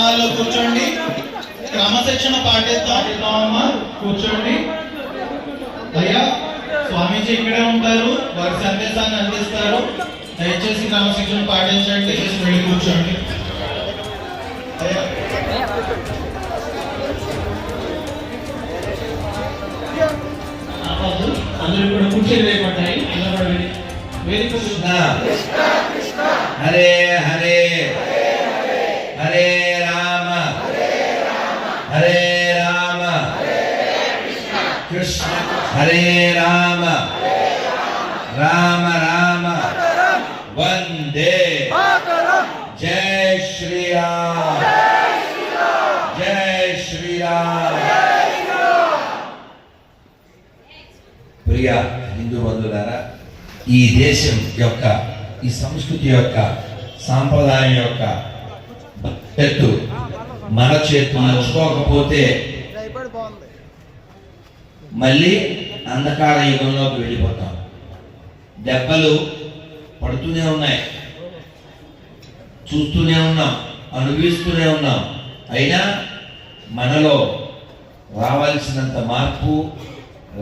స్థానాల్లో కూర్చోండి. క్రమశిక్షణ పాటిద్దామమ్మా. కూర్చోండి. అయ్యా స్వామీజీ ఇక్కడే ఉంటారు, వారి సందేశాన్ని అందిస్తారు. దయచేసి క్రమశిక్షణ పాటించండి. వెళ్ళి కూర్చోండి. అందరూ కూడా కూర్చొని వేయబడ్డాయి. హరే హరే హరే రామ హరే రామ కృష్ణ హరే రామ రామ రామ వందే జై శ్రీరామ్ జై శ్రీరామ్. ప్రియ హిందూ బంధువులారా, ఈ దేశం యొక్క ఈ సంస్కృతి యొక్క సాంప్రదాయం యొక్క ఎత్తు మన చేతులు నడుచుకోకపోతే మళ్ళీ అంధకార యుగంలోకి వెళ్ళిపోతాం. దెబ్బలు పడుతూనే ఉన్నాయి, చూస్తూనే ఉన్నాం, అనుభవిస్తూనే ఉన్నాం. అయినా మనలో రావాల్సినంత మార్పు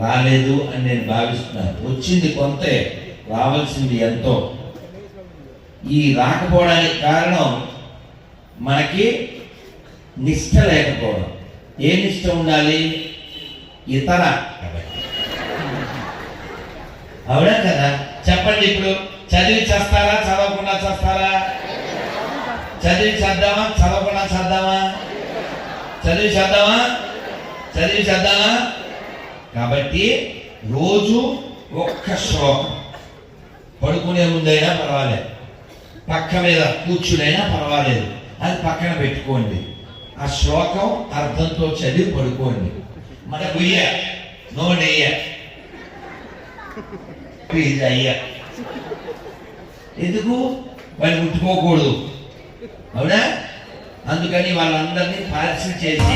రాలేదు అని నేను భావిస్తున్నాను. వచ్చింది కొంతే, రావాల్సింది ఎంతో. ఈ రాకపోవడానికి కారణం మనకి నిష్ఠ లేకపోవడం. ఏ నిష్ఠ ఉండాలి? ఇతర. అవునా కదా? చెప్పండి. ఇప్పుడు చదివి చేస్తారా, చదవకుండా చేస్తారా? చదివి చేద్దామా, చదవకుండా చేద్దామా? చదివి చేద్దామా, చదివి చేద్దామా? కాబట్టి రోజు ఒక్క శ్లోకం పడుకునే ముందైనా పర్వాలేదు, పక్క మీద కూర్చునైనా పర్వాలేదు, అది పక్కన పెట్టుకోండి. ఆ శ్లోకం అర్థంతో చదివి పడుకోండి. మన గుయ్య నోడయ్య అయ్య ఎందుకు వాళ్ళు ముట్టుకోకూడదు, అవునా? అందుకని వాళ్ళందరినీ పార్సల్ చేసి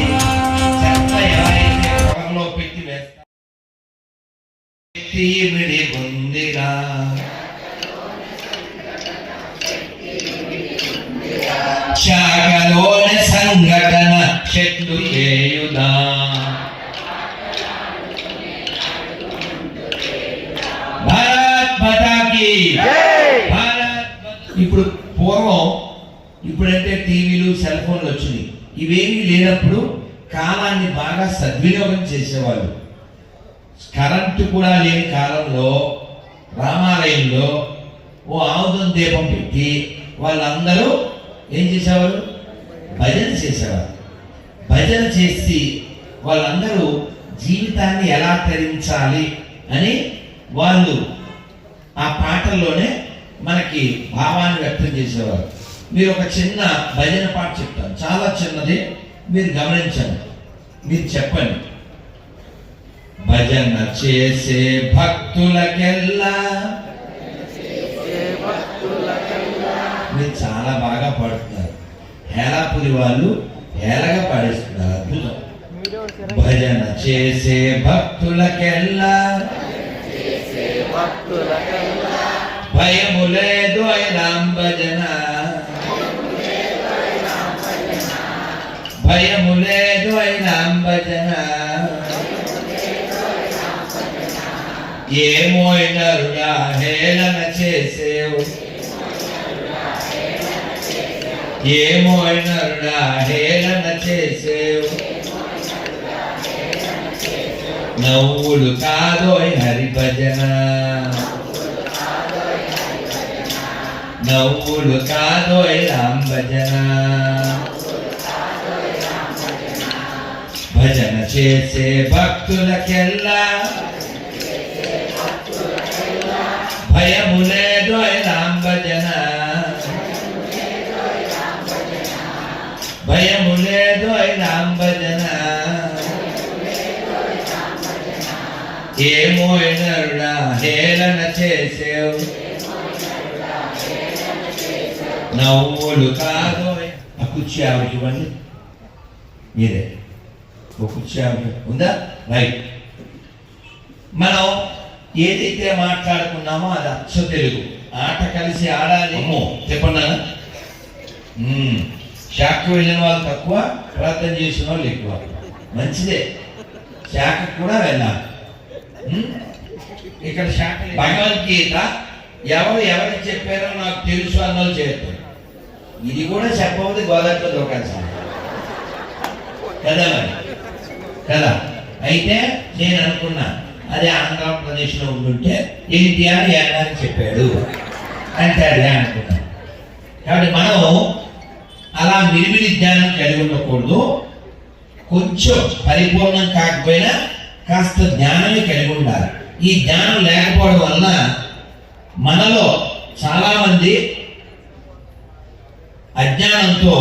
చెత్త ఎవరైతే పొలంలో పెట్టి వేస్తారు. శాఖలోని సంఘటన శక్తి చేయుదా. భారత్ మాతాకి. ఇప్పుడు పూర్వం, ఇప్పుడంటే టీవీలు సెల్ ఫోన్లు వచ్చినాయి. ఇవేమీ లేనప్పుడు కాలాన్ని బాగా సద్వినియోగం చేసేవాళ్ళు. కరెంటు కూడా లేని కాలంలో రామాలయంలో ఓ ఆముదం దీపం పెట్టి వాళ్ళందరూ ఏం చేసేవారు? భజన చేసేవారు. భజన చేసి వాళ్ళందరూ జీవితాన్ని ఎలా తరించాలి అని వాళ్ళు ఆ పాటల్లోనే మనకి భావాన్ని వ్యక్తం చేసేవారు. మీరు ఒక చిన్న భజన పాట చెప్తాను, చాలా చిన్నది, మీరు గమనించండి, మీరు చెప్పండి. భజన చేసే భక్తులకెల్లా. మీరు చాలా బాగా పాడుతున్నారు. హేలాపురి వాళ్ళు హేళగా పాడేస్తున్నారు, అద్భుతం. భజన చేసే భక్తులకెల్లా భయము లేదు అయినాం భజన, భయము లేదు అయినాం భజన. ఏమో నరుడా హేళన చేసేవు, ఏమో నరుడా హేళన చేసేవు. నవ్వులు కాదోయ్ హరి భజన, నవ్వులు కాదోయ్ రామ్ భజన. భజన చేసే భక్తులకెల్లా భయము లేదు రామ్ భజన, భయము లేదు రామ్ భజన. ఏమో నరుడా హేళన చేసేవు, నవ్వులు కాదు. ఆ కుర్చీ ఆమెకి ఇవ్వండి, మీరే ఒక కుర్చీ ఆమె ఉందా? రైట్. మనం ఏదైతే మాట్లాడుకున్నామో అది అచ్చ తెలుగు. ఆట కలిసి ఆడాలి. చెప్పన్నా శాఖకు వెళ్ళిన వాళ్ళు తక్కువ, ప్రార్థన చేసిన వాళ్ళు ఎక్కువ. మంచిదే, శాఖకు కూడా వెళ్ళాలి. ఇక్కడ శాఖ భగవద్గీత ఎవరికి చెప్పారో నాకు తెలుసు అన్నోళ్ళు చేస్తారు. ఇది కూడా చెప్పవద్దు, గోదావరిలో దూకాల్సింది కదా మరి కదా. అయితే నేను అనుకున్నా అదే ఆంధ్రప్రదేశ్లో ఉండుంటే ఎన్టీఆర్ ఏడాది చెప్పాడు అంటే అదే అనుకున్నాను. కాబట్టి మనం అలా మిడిమిడి జ్ఞానం కలిగి ఉండకూడదు. కొంచెం పరిపూర్ణం కాకపోయినా కాస్త జ్ఞానమే కలిగి ఉండాలి. ఈ జ్ఞానం లేకపోవడం వలన మనలో చాలా మంది అజ్ఞానంతో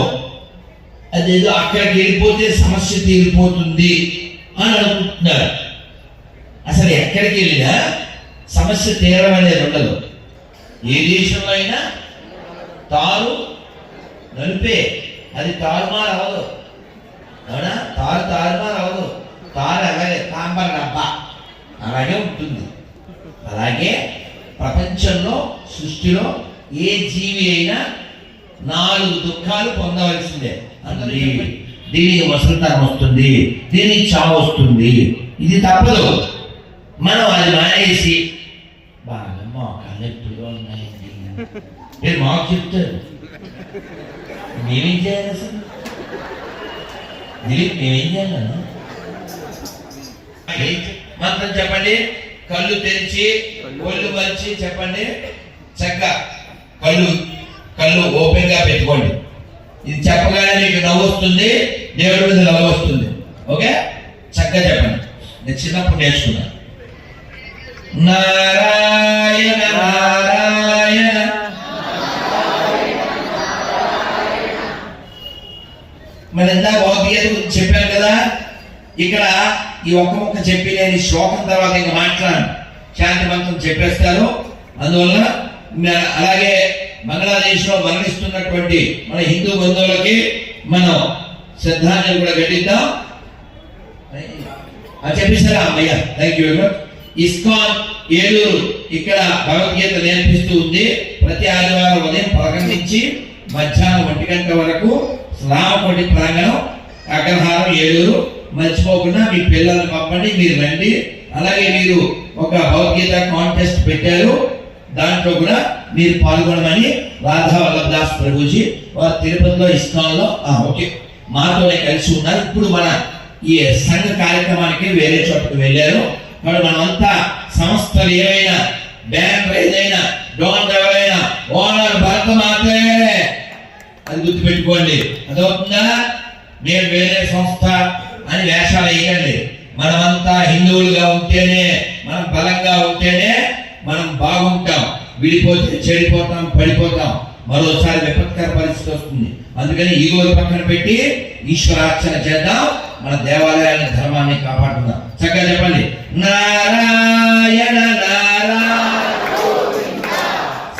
అదేదో అక్కడికి వెళ్ళిపోతే సమస్య తీరిపోతుంది అని అనుకుంటున్నారు. అసలు ఎక్కడికి వెళ్ళినా సమస్య తీరడం అనేది ఉండదు. ఏ దేశంలో అయినా తారు నలిపే, అది తారుమారు అవ్వదు. అవునా? తారుమారు అవ్వదు. తారు అలాగే తాంబర్ డబ్బా అలాగే ఉంటుంది. అలాగే ప్రపంచంలో సృష్టిలో ఏ జీవి అయినా 4 దుఃఖాలు పొందవలసిందే. దీనికి వసంతరం వస్తుంది, దీనికి చావు వస్తుంది, ఇది తప్పదు. మనం అది మానేసి బాగా మోకాలు ఎప్పుడుగా ఉన్నాయండి మీరు మాకు చెప్తారు, మేమేం చేయాలి అసలు? మేమేం చేయాలన్నా మంత్రం చెప్పండి. కళ్ళు తెరిచి ఒళ్ళు మరిచి చెప్పండి. చక్కగా కళ్ళు ఓపెన్ గా పెట్టుకోండి. ఇది చెప్పగానే మీకు నవ్వు వస్తుంది, దేవుడి మీద నవ్వు వస్తుంది. ఓకే, చక్కగా చెప్పండి. నేను చిన్నప్పుడు నేర్చుకున్నాను. నారాయణ నారాయణ మరి ఎంత భౌతికత గురించి చెప్పాను కదా. ఇక్కడ ఈ ఒక్క ముక్క చెప్పి నేను ఈ శ్లోకం తర్వాత ఇంకా మాట్లాడాను, శాంతి మంత్రం చెప్పేస్తారు. అందువల్ల అలాగే బంగ్లాదేశ్ లో మరణిస్తున్నటువంటి మన హిందూ బంధువులకి మనం శ్రద్ధాంజలి కూడా ఘటిద్దాం. చెప్పేశారా అమ్మయ్య? Thank you very much. ISKCON Eluru ఇక్కడ భగవద్గీత నేర్పిస్తూ ఉంది. ప్రతి ఆదివారం ఉదయం 11 నుంచి మధ్యాహ్నం 1 గంట వరకు రామకోటి ప్రాంగణం, అగ్రహారం, ఏలూరు. మర్చిపోకుండా మీ పిల్లల్ని పంపండి, మీరు రండి. అలాగే మీరు ఒక భగవద్గీత కాంటెస్ట్ పెట్టారు, దాంట్లో కూడా మీరు పాల్గొనమని రాధా వల్లభదాస్ ప్రభుజీ వారు తిరుపతిలో ఇస్కాన్లో ఓకే మాతోనే కలిసి ఉన్నారు. ఇప్పుడు మన ఈ సంఘ కార్యక్రమానికి వేరే చోటుకు వెళ్ళారు. కాబట్టి మనమంతా సంస్థలు ఏవైనా, బ్యాంక్ ఏదైనా, డోన్ ఎవరైనా, ఓనర్ భరత మాత్రే, అది గుర్తుపెట్టుకోండి. అదవుతుందా? నేను వేరే సంస్థ అని వేషాలు వేయకండి. మనమంతా హిందువులుగా ఉంటేనే, మనం బలంగా ఉంటేనే మనం బాగుంటాం. విడిపోతే చెడిపోతాం, పడిపోతాం, మరోసారి విపత్కర పరిస్థితి వస్తుంది. అందుకని ఈ రోజు పక్కన పెట్టి ఈశ్వరార్చన చేద్దాం, మన దేవాలయాల ధర్మాన్ని కాపాడుకుందాం. చక్కగా చెప్పండి. నారాయణ నారాయణ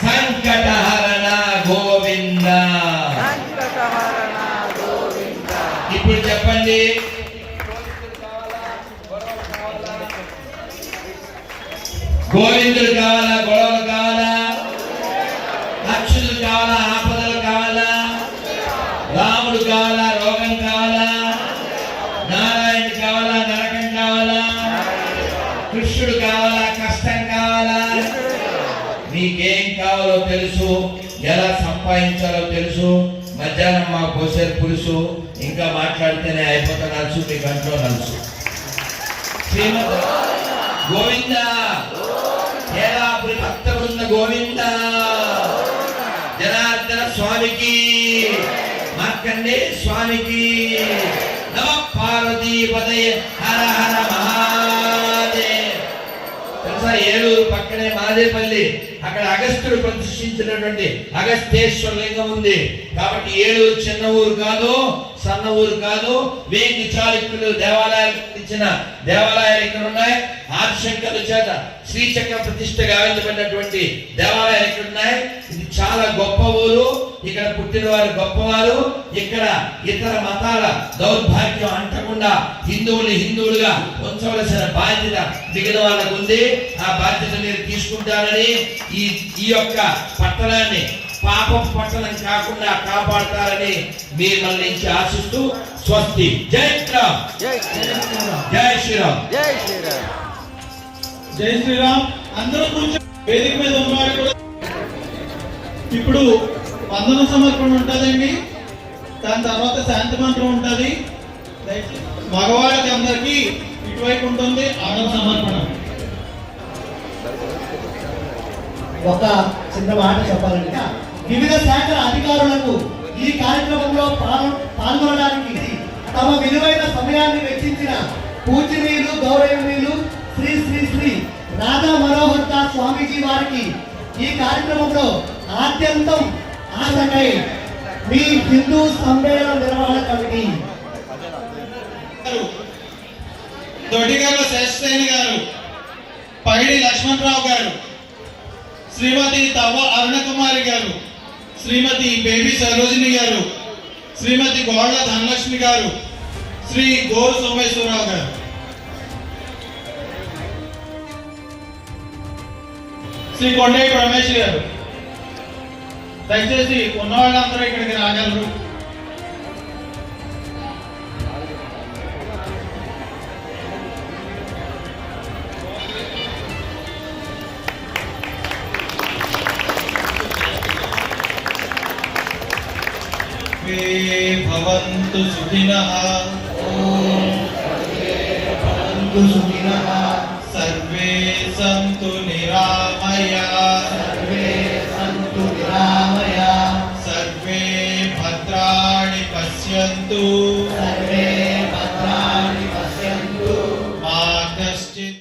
సంకటహరణ గోవింద. ఇప్పుడు చెప్పండి. గోవిందుడు కావాలా, గొడవలు కావాలా, అక్షులు కావాలా, ఆపదలు కావాలా, రాముడు కావాలా, రోగం కావాలా, నారాయణ కావాలా, నరకం కావాలా, కృష్ణుడు కావాలా, కష్టం కావాలా? మీకేం కావాలో తెలుసు, ఎలా సంపాదించాలో తెలుసు. మధ్యాహ్నం మాకు పోసారు పులుసు, ఇంకా మాట్లాడితేనే అయిపోతా నలుసు, మీ గంటలో నలుసు. శ్రీమద్ గోవింద భక్త బృంద గోవింద. జనార్దన స్వామికి, మార్కండే స్వామికి. నమ పార్వతీపతయ హర హర మహాదేవ్. తెలుసా, ఏలూరు పక్కనే మాదేపల్లి, అక్కడ అగస్త్యుడు ప్రతిష్ఠించినటువంటి అగస్తేశ్వర లింగం ఉంది. కాబట్టి ఏలూరు చిన్న ఊరు కాదు, సన్న ఊరు కాదు. వేంకి చాళుక్యులు దేవాలయాలు ఇచ్చిన దేవాలయాలు ఇక్కడ ఉన్నాయి. ఆదిశంకరుల చేత శ్రీచక్ర ప్రతిష్ఠ గావించబడినటువంటి దేవాలయాలు ఇక్కడ ఉన్నాయి. ఇది చాలా గొప్ప ఊరు. ఇక్కడ పుట్టిన వారు గొప్పవారు. ఇక్కడ ఇతర మతాల దౌర్భాగ్యం అంటకుండా హిందువులుగా ఉంచవలసిన బాధ్యత మిగిలిన వాళ్ళకు ఉంది. ఆ బాధ్యత మీరు తీసుకుంటారని ఈ యొక్క పట్టణాన్ని పాపం పట్టణం కాకుండా కాపాడతారని మిమ్మల్ని నుంచి ఆశిస్తూ స్వస్తి. జై శ్రీరామ్. జై శ్రీరామ్. జై శ్రీరామ్. జై శ్రీరామ్. జై శ్రీరామ్. అందరూ కూర్చో. వేదిక మీద ఉన్నవాడు కూడా ఇప్పుడు వందన సమర్పణ ఉంటుందండి. దాని తర్వాత శాంతి మంత్రం ఉంటుంది. మగవాళ్ళకి అందరికి ఇటువైపు ఉంటుంది ఆనంద సమర్పణ. ఒక చిన్న మాట చెప్పాలంటే వివిధ శాఖల అధికారులకు ఈ కార్యక్రమంలో పాల్గొనడానికి తమ విలువైన సమయాన్ని వెచ్చించిన పూజనీయులు గౌరవనీయులు శ్రీ శ్రీ శ్రీ రాధా మనోహర్ దాస్ స్వామీజీ వారికి ఈ కార్యక్రమంలో ఆద్యంతం ఆసకై మీ హిందూ సమ్మేళన నిర్వహణ కమిటీ దొడ్డిగర్ల శేషసేని గారు, పైడి లక్ష్మణరావు గారు, శ్రీమతి తవ్వ అరుణకుమారి గారు, శ్రీమతి బేబీ సరోజిని గారు, శ్రీమతి గోళ్ల ధనలక్ష్మి గారు, శ్రీ గోరు సోమేశ్వరరావు గారు, శ్రీ కొండేటి రమేష్ గారు. దయచేసి ఉన్నవాళ్ళందరూ ఇక్కడికి రాగలరు. భవంతు సుఖినః. భవంతు సుఖినః. సర్వే సంతు నిరామయాః. సర్వే సంతు నిరామయాః. సర్వే భద్రాణి పశ్యంతు. సర్వే భద్రాణి పశ్యంతు. మా కశ్చిత్